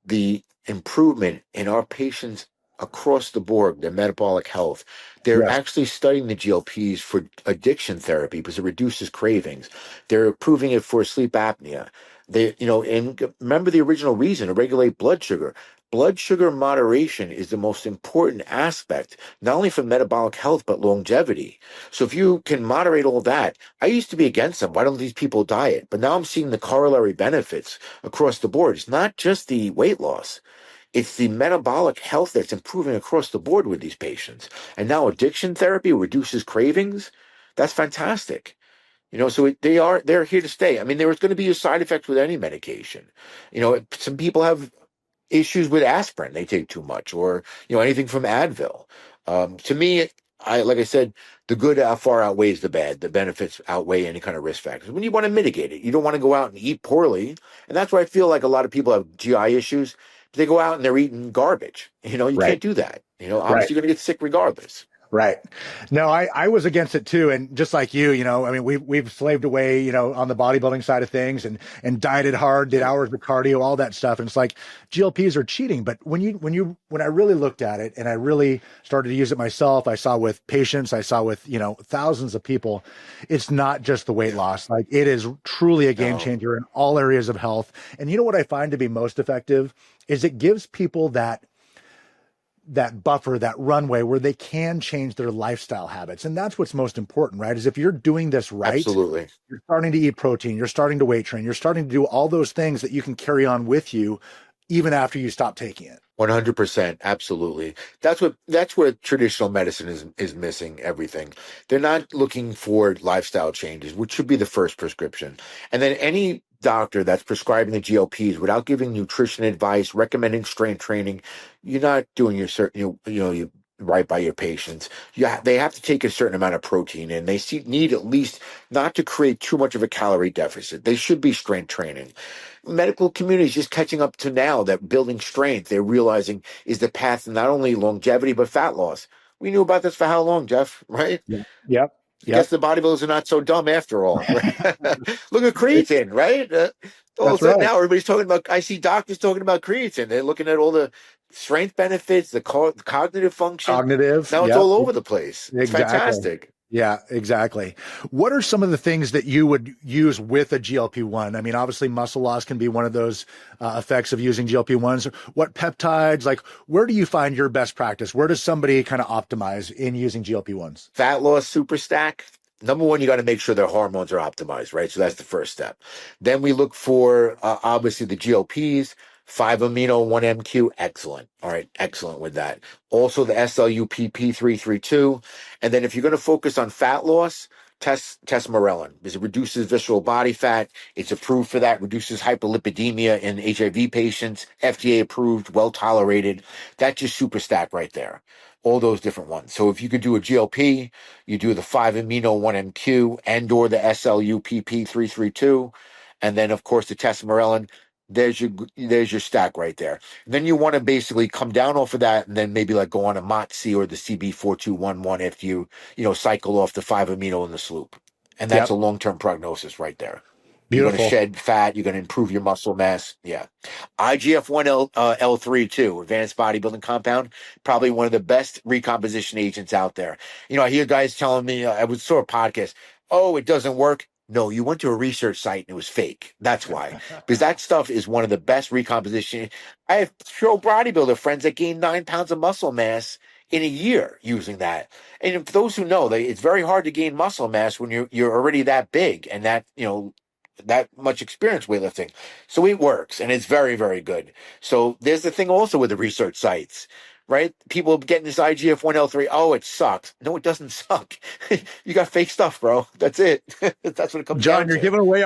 The improvement in our patients across the board, their metabolic health. They're Yes. actually studying the GLPs for addiction therapy because it reduces cravings. They're approving it for sleep apnea. And remember the original reason to regulate blood sugar. Blood sugar moderation is the most important aspect, not only for metabolic health, but longevity. So if you can moderate all that, I used to be against them. Why don't these people diet? But now I'm seeing the corollary benefits across the board. It's not just the weight loss. It's the metabolic health that's improving across the board with these patients. And now addiction therapy reduces cravings. That's fantastic. So they're here to stay. I mean, there was going to be a side effect with any medication. Some people have issues with aspirin they take too much, or anything from Advil. To me, like I said, the good far outweighs the bad. The benefits outweigh any kind of risk factors. When you want to mitigate it, you don't want to go out and eat poorly, and that's why I feel like a lot of people have GI issues. They go out and they're eating garbage. You Right. can't do that. Right. Obviously, you're going to get sick regardless. Right. No, I was against it too. And just like you, I mean, we've slaved away, on the bodybuilding side of things and dieted hard, did Yeah. hours of cardio, all that stuff. And it's like GLPs are cheating. But when I really looked at it and I really started to use it myself, I saw with patients, I saw with, thousands of people, it's not just the weight Yeah. loss. Like it is truly a game No. changer in all areas of health. And you know what I find to be most effective is it gives people that buffer, that runway where they can change their lifestyle habits. And that's what's most important, right? Is if you're doing this right, Absolutely. you're starting to eat protein, you're starting to weight train, you're starting to do all those things that you can carry on with you even after you stop taking it. 100%, absolutely. That's what traditional medicine is missing everything. They're not looking for lifestyle changes, which should be the first prescription. And then any doctor that's prescribing the GLPs without giving nutrition advice, recommending strength training, you're not doing your certain you right by your patients. They have to take a certain amount of protein, and need at least not to create too much of a calorie deficit. They should be strength training. Medical community is just catching up to now that building strength, they're realizing is the path to not only longevity, but fat loss. We knew about this for how long, Jeff, right? Yeah. Yep. I guess Yep. the bodybuilders are not so dumb after all. Right? Look at creatine, right? All of That's a sudden right. now everybody's talking about, I see doctors talking about creatine. They're looking at all the strength benefits, the cognitive function. Cognitive. Now it's Yep. all over the place. It's Exactly. fantastic. Yeah, exactly. What are some of the things that you would use with a GLP-1? I mean, obviously muscle loss can be one of those effects of using GLP-1s. What peptides, like where do you find your best practice? Where does somebody kind of optimize in using GLP-1s? Fat loss super stack. Number one, you got to make sure their hormones are optimized, right? So that's the first step. Then we look for obviously the GLPs, 5 amino 1 MQ. Excellent. All right, excellent with that. Also the SLUPP332. And then if you're going to focus on fat loss, test Morellin because it reduces visceral body fat. It's approved for that, reduces hyperlipidemia in HIV patients, FDA approved, well tolerated. That's just super stack right there. All those different ones. So if you could do a GLP, you do the 5 amino 1 MQ and or the SLUPP332, and then of course the tesamorelin. There's your stack right there. And then you want to basically come down off of that, and then maybe like go on a MOTS or the CB4211 if you cycle off the 5 amino in the sloop. And that's Yep. a long-term prognosis right there. You're going to Beautiful. shed fat. You're going to improve your muscle mass. Yeah. IGF-1 L3 too, advanced bodybuilding compound, probably one of the best recomposition agents out there. I hear guys telling me, I saw a podcast, oh, it doesn't work. No, you went to a research site and it was fake. That's why. Because that stuff is one of the best recomposition. I have pro bodybuilder friends that gain 9 pounds of muscle mass in a year using that. And for those who know, it's very hard to gain muscle mass when you're already that big and that, that much experience weightlifting. So it works and it's very, very good. So there's the thing also with the research sites, right? People getting this IGF-1L3. Oh, it sucks. No, it doesn't suck. You got fake stuff, bro. That's it. That's what it comes John, down to.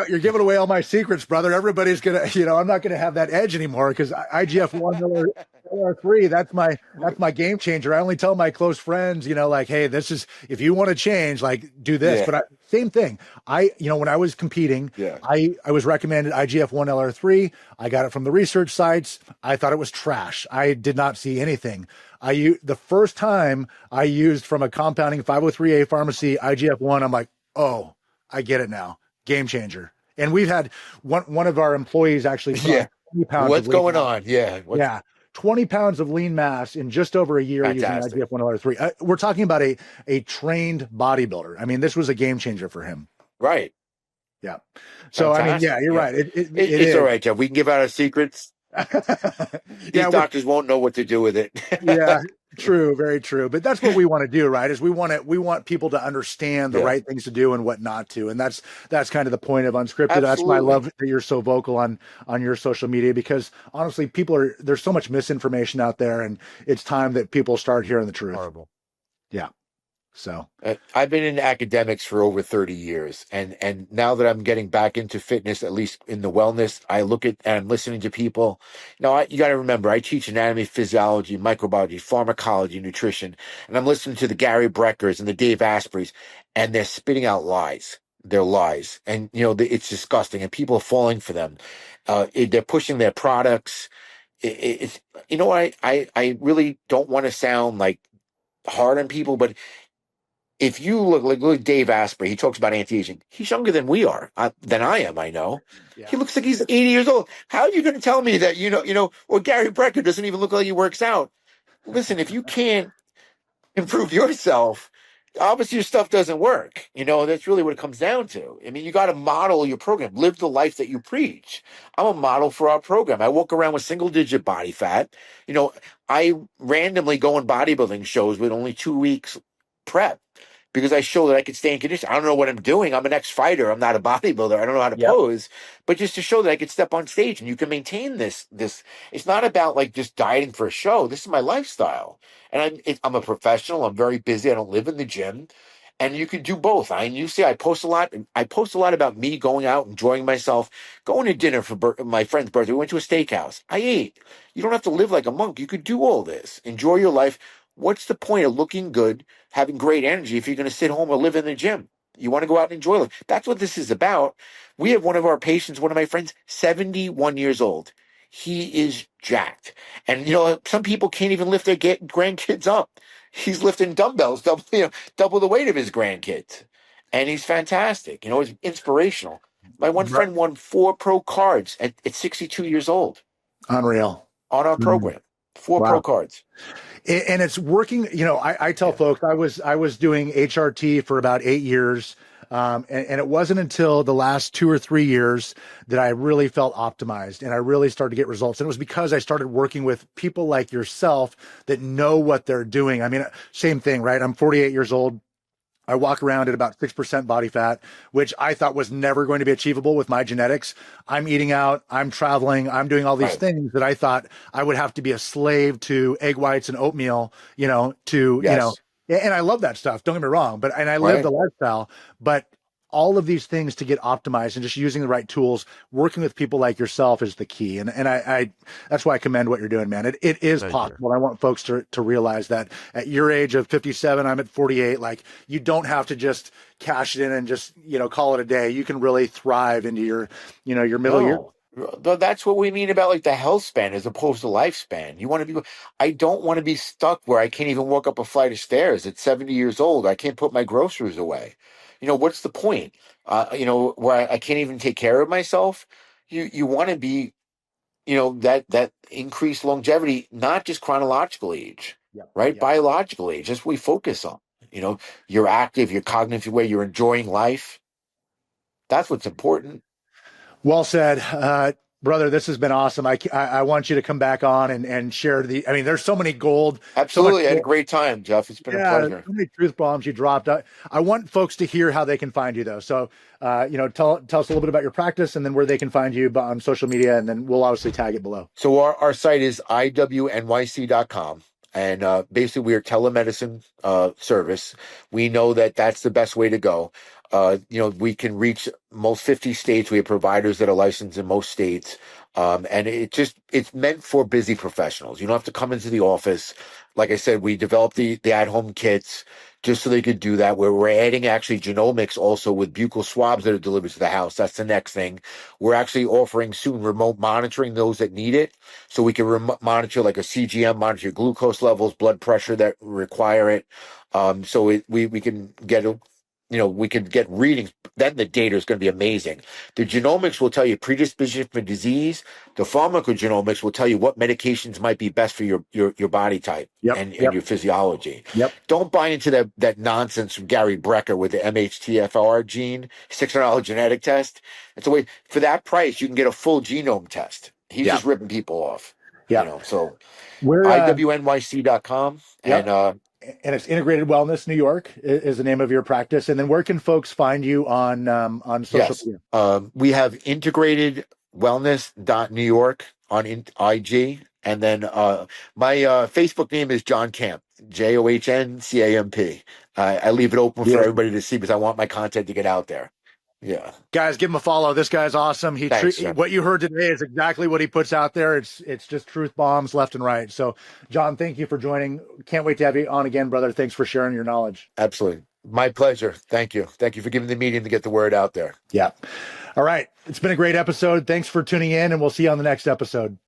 you're giving away all my secrets, brother. Everybody's gonna, I'm not gonna have that edge anymore because IGF-1 LR3, that's my game changer. I only tell my close friends, like, hey, this is if you want to change, like, do this. Yeah. But same thing. When I was competing, Yeah. I was recommended IGF-1 LR3. I got it from the research sites. I thought it was trash. I did not see anything. The first time I used from a compounding 503A pharmacy IGF-1, I'm like, oh, I get it now. Game changer. And we've had one of our employees actually put on 20 pounds What's of lean going mass. on? Yeah. Yeah. 20 pounds of lean mass in just over a year Fantastic. using IGF-1R3. We're talking about a trained bodybuilder. I mean, this was a game changer for him. Right. Yeah. So, Fantastic. I mean, yeah, you're right. It's is. all right, Jeff. We can give out our secrets. These doctors won't know what to do with it. Yeah, true, very true. But that's what we want to do, right? Is we want people to understand the right things to do and what not to, and that's kind of the point of Unscripted. Absolutely. That's why I love that you're so vocal on your social media, because honestly, there's so much misinformation out there, and it's time that people start hearing the truth. Horrible. Yeah. So I've been in academics for over 30 years, and now that I'm getting back into fitness, at least in the wellness, I look at and I'm listening to people. Now, you got to remember, I teach anatomy, physiology, microbiology, pharmacology, nutrition, and I'm listening to the Gary Breckers and the Dave Aspreys, and they're spitting out lies. They're lies, and it's disgusting, and people are falling for them. They're pushing their products. It's I really don't want to sound like hard on people, but if you look Dave Asprey, he talks about anti-aging. He's younger than we are, than I am. I know. Yeah. He looks like he's 80 years old. How are you going to tell me that or Gary Brecker doesn't even look like he works out? Listen, if you can't improve yourself, obviously your stuff doesn't work. That's really what it comes down to. I mean, you got to model your program, live the life that you preach. I'm a model for our program. I walk around with single-digit body fat. I randomly go on bodybuilding shows with only 2 weeks prep, because I show that I could stay in condition. I don't know what I'm doing. I'm an ex-fighter. I'm not a bodybuilder. I don't know how to pose, but just to show that I could step on stage and you can maintain this. It's not about like just dieting for a show. This is my lifestyle, and I'm a professional. I'm very busy. I don't live in the gym, and you can do both. You see, I post a lot. I post a lot about me going out, enjoying myself, going to dinner for my friend's birthday. We went to a steakhouse. I ate. You don't have to live like a monk. You could do all this. Enjoy your life. What's the point of looking good, having great energy, if you're going to sit home or live in the gym? You want to go out and enjoy life. That's what this is about. We have one of our patients, one of my friends, 71 years old. He is jacked. And, some people can't even lift their grandkids up. He's lifting dumbbells, double the weight of his grandkids. And he's fantastic. It's inspirational. My one friend won 4 pro cards at 62 years old. Unreal. On our program. 4 pro cards. And it's working. I tell folks I was doing HRT for about 8 years. And it wasn't until the last 2 or 3 years that I really felt optimized and I really started to get results. And it was because I started working with people like yourself that know what they're doing. I mean, same thing, right? I'm 48 years old. I walk around at about 6% body fat, which I thought was never going to be achievable with my genetics. I'm eating out, I'm traveling, I'm doing all these things that I thought I would have to be a slave to egg whites and oatmeal, and I love that stuff. Don't get me wrong, and I live the lifestyle, but all of these things to get optimized and just using the right tools, working with people like yourself is the key. And I that's why I commend what you're doing, man. It is possible. I want folks to realize that at your age of 57, I'm at 48. Like, you don't have to just cash it in and just, call it a day. You can really thrive into your middle year. That's what we mean about like the health span as opposed to lifespan. I don't want to be stuck where I can't even walk up a flight of stairs at 70 years old. I can't put my groceries away. What's the point? Where I can't even take care of myself. You want to be, that increased longevity, not just chronological age, right? Biological age. That's what we focus on. You're active, you're cognitive, way you're enjoying life. That's what's important. Well said. Brother, this has been awesome. I want you to come back on and share I mean, there's so many so much Absolutely. I had a gold. great time, Jeff. It's been a Yeah, pleasure. so many truth bombs you dropped. I want folks to hear how they can find you, though. So, tell us a little bit about your practice and then where they can find you on social media, and then we'll obviously tag it below. So our site is iwnyc.com. And basically, we are telemedicine service. We know that that's the best way to go. We can reach most 50 states. We have providers that are licensed in most states. And it's meant for busy professionals. You don't have to come into the office. Like I said, we developed the at-home kits just so they could do that, where we're adding actually genomics also with buccal swabs that are delivered to the house. That's the next thing. We're actually offering soon remote monitoring those that need it. So we can monitor like a CGM, monitor your glucose levels, blood pressure that require it. We can get we can get readings. Then the data is going to be amazing. The genomics will tell you predisposition for disease. The pharmacogenomics will tell you what medications might be best for your body type Yep, and yep, your physiology. yep. Don't buy into that nonsense from Gary Brecker with the MHTFR gene, $600 genetic test. It's a way for that price, you can get a full genome test. He's Yeah, just ripping people off, yeah. So We're iwnyc.com and Yep. And it's Integrated Wellness New York is the name of your practice. And then where can folks find you on social yes, media? we have integrated wellness.newyork on IG. And then my Facebook name is John Camp, JOHNCAMP. I leave it open for Beautiful. everybody to see because I want my content to get out there. Yeah. Guys, give him a follow. This guy's awesome. Thanks, Jeff. What you heard today is exactly what he puts out there. It's just truth bombs left and right. So, John, thank you for joining. Can't wait to have you on again, brother. Thanks for sharing your knowledge. Absolutely. My pleasure. Thank you. Thank you for giving the medium to get the word out there. Yeah. All right. It's been a great episode. Thanks for tuning in, and we'll see you on the next episode.